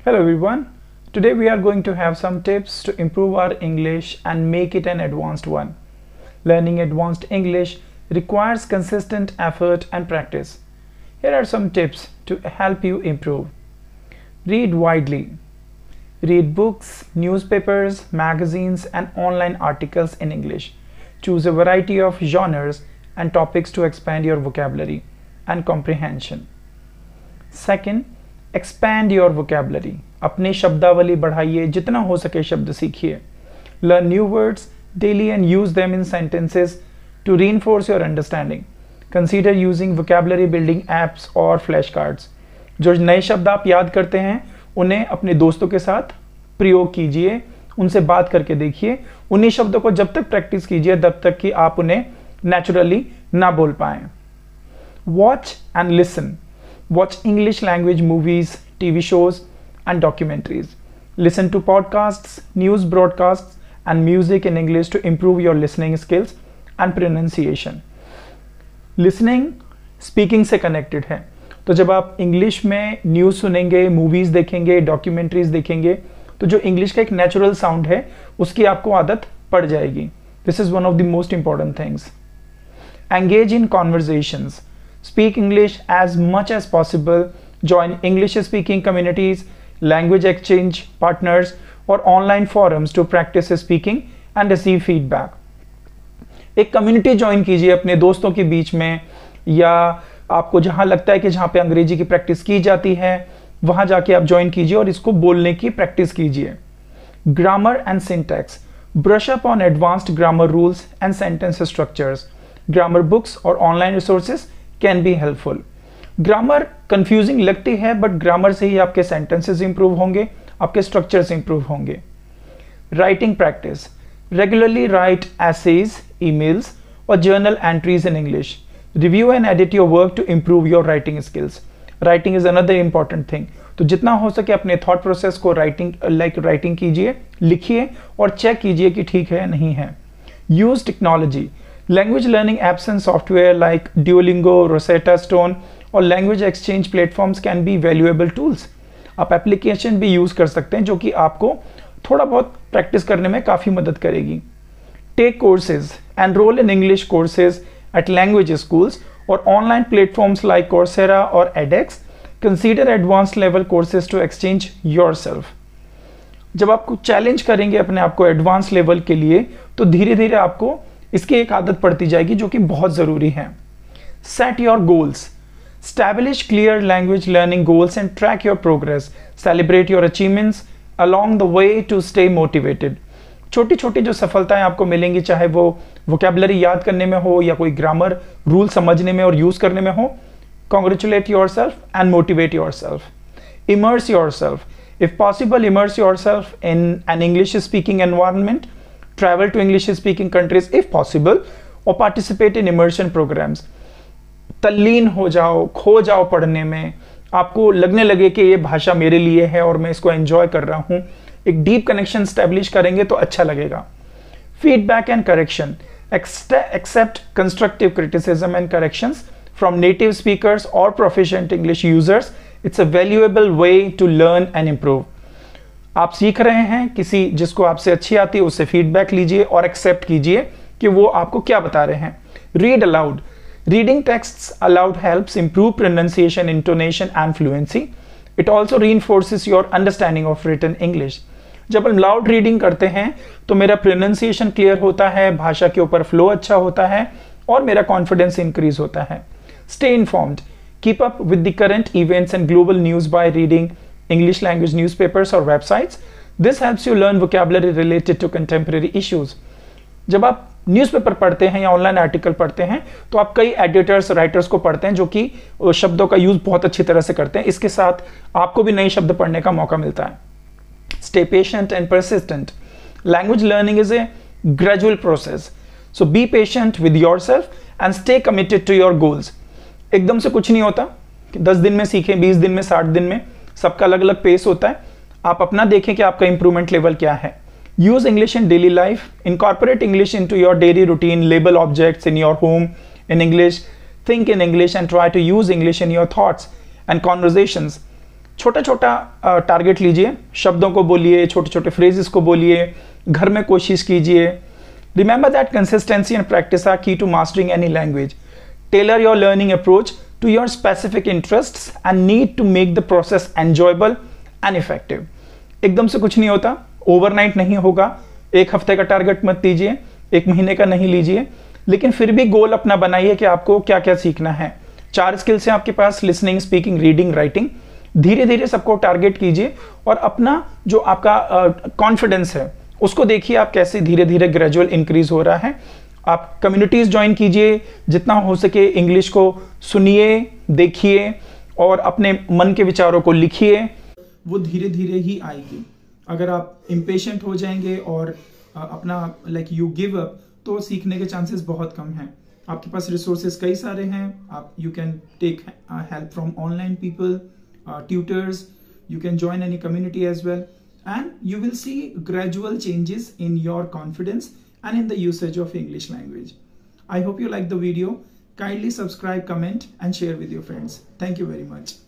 Hello everyone. Today we are going to have some tips to improve our English and make it an advanced one. Learning advanced English requires consistent effort and practice. Here are some tips to help you improve. Read widely. Read books, newspapers, magazines, and online articles in English. Choose a variety of genres and topics to expand your vocabulary and comprehension. Second, expand your vocabulary. अपनी शब्दावली बढ़ाइए, जितना हो सके शब्द सीखिए. Learn new words daily and use them in sentences to reinforce your understanding. Consider using vocabulary building apps or flashcards. जो नए शब्द आप याद करते हैं उन्हें अपने दोस्तों के साथ प्रयोग कीजिए, उनसे बात करके देखिए. उन्हीं शब्दों को जब तक प्रैक्टिस कीजिए तब तक कि आप उन्हें नेचुरली ना बोल पाएं. Watch and listen. Watch English language movies, TV shows, and documentaries. Listen to podcasts, news broadcasts, and music in English to improve your listening skills and pronunciation. Listening speaking से connected है. तो जब आप English में news सुनेंगे, movies देखेंगे, documentaries देखेंगे, तो जो इंग्लिश का एक नेचुरल साउंड है उसकी आपको आदत पड़ जाएगी. This is one of the most important things. Engage in conversations. Speak English as much as possible. Join English speaking communities, language exchange partners, or online forums to practice speaking and receive feedback. एक community join कीजिए अपने दोस्तों के बीच में, या आपको जहां लगता है कि जहां पे अंग्रेजी की प्रैक्टिस की जाती है वहां जाके आप ज्वाइन कीजिए और इसको बोलने की प्रैक्टिस कीजिए. Grammar and syntax. Brush up on advanced grammar rules and sentence structures. Grammar books और online resources can be helpful. Grammar confusing लगती है बट ग्रामर से ही आपके सेंटेंसेस इंप्रूव होंगे, आपके स्ट्रक्चर्स इंप्रूव होंगे. Writing practice. Regularly write essays, emails और journal entries in English. Review and edit your work to improve your writing skills. Writing is another important thing. तो जितना हो सके अपने थॉट प्रोसेस को राइटिंग कीजिए, लिखिए और चेक कीजिए कि ठीक है या नहीं है. Use technology. Language learning apps and software like Duolingo, Rosetta Stone और language exchange platforms can be valuable tools. आप एप्लीकेशन भी यूज़ कर सकते हैं जो कि आपको थोड़ा बहुत प्रैक्टिस करने में काफ़ी मदद करेगी. Take courses. Enroll in English courses at language schools or online platforms like Coursera or edX. Consider advanced level courses to exchange yourself. जब आपको चैलेंज करेंगे अपने आप को एडवांस लेवल के लिए तो धीरे धीरे आपको इसकी एक आदत पड़ती जाएगी जो कि बहुत ज़रूरी है. Set your goals. Establish clear language learning goals and track your progress. Celebrate your achievements along the way to stay motivated. छोटी छोटी जो सफलताएं आपको मिलेंगी, चाहे वो वोकेबलरी याद करने में हो या कोई ग्रामर रूल समझने में और यूज़ करने में हो, congratulate your self and motivate your self. Immerse your self. If possible, immerse your self in an English speaking environment. Travel to English speaking countries if possible or participate in immersion programs. तल्लीन हो जाओ, खो जाओ पढ़ने में, आपको लगने लगे कि ये भाषा मेरे लिए है और मैं इसको एंजॉय कर रहा हूँ. एक डीप कनेक्शन स्टैब्लिश करेंगे तो अच्छा लगेगा. Feedback and correction. Accept constructive criticism and corrections from native speakers और proficient English users. It's a valuable way to learn and improve. आप सीख रहे हैं, किसी जिसको आपसे अच्छी आती है उससे फीडबैक लीजिए और एक्सेप्ट कीजिए कि वो आपको क्या बता रहे हैं. Read aloud. Reading texts aloud helps improve pronunciation, intonation and fluency. It also reinforces your understanding of written English. जब हम लाउड रीडिंग करते हैं तो मेरा प्रोनाउंसिएशन क्लियर होता है, भाषा के ऊपर फ्लो अच्छा होता है और मेरा कॉन्फिडेंस इंक्रीज होता है. Stay informed. Keep up with the current events and global news by reading English language newspapers or websites. This helps you learn vocabulary related to contemporary issues. जब आप न्यूज़पेपर पढ़ते हैं या ऑनलाइन आर्टिकल पढ़ते हैं तो आप कई एडिटर्स, राइटर्स को पढ़ते हैं जो कि शब्दों का यूज़ बहुत अच्छी तरह से करते हैं. इसके साथ आपको भी नए शब्द पढ़ने का मौका मिलता है. Stay patient and persistent. Language learning is a gradual process. So be patient with yourself and stay committed to your goals. एकदम से कुछ नहीं होता. 10 दिन में सीखें, 20 दिन में, 60 दिन में, सबका अलग अलग पेस होता है. आप अपना देखें कि आपका इंप्रूवमेंट लेवल क्या है. Use English in daily life. Incorporate English into your daily routine. Label objects in your home in English. Think in English and try to use English in your thoughts and conversations. छोटा छोटा target लीजिए, शब्दों को बोलिए, छोटे छोटे phrases को बोलिए, घर में कोशिश कीजिए। Remember that consistency and practice are key to mastering any language. Tailor your learning approach to your specific interests and need to make the process enjoyable and effective. एकदम से कुछ नहीं होता, ओवरनाइट नहीं होगा। एक हफ्ते का टारगेट मत लीजिए, एक महीने का नहीं लीजिए, लेकिन फिर भी गोल अपना बनाइए कि आपको क्या क्या सीखना है। 4 स्किल्स हैं आपके पास, लिसनिंग, स्पीकिंग, रीडिंग, राइटिंग। धीरे धीरे सबको टारगेट कीजिए और अपना जो आपका कॉन्फिडेंस है उसको देखिए आप कैसे धीरे धीरे ग्रेजुअल इंक्रीज हो रहा है। आप कम्युनिटीज ज्वाइन कीजिए, जितना हो सके इंग्लिश को सुनिए, देखिए और अपने मन के विचारों को लिखिए, वो धीरे धीरे ही आएगी। अगर आप इम्पेशेंट हो जाएंगे और अपना यू गिव अप, तो सीखने के चांसेस बहुत कम हैं। आपके पास रिसोर्सेज कई सारे हैं। आप you can take help from online people, tutors. You can join any community as well, and you will see gradual changes in your confidence and in the usage of English language. I hope you like the video. Kindly subscribe, comment and share with your friends. Thank you very much.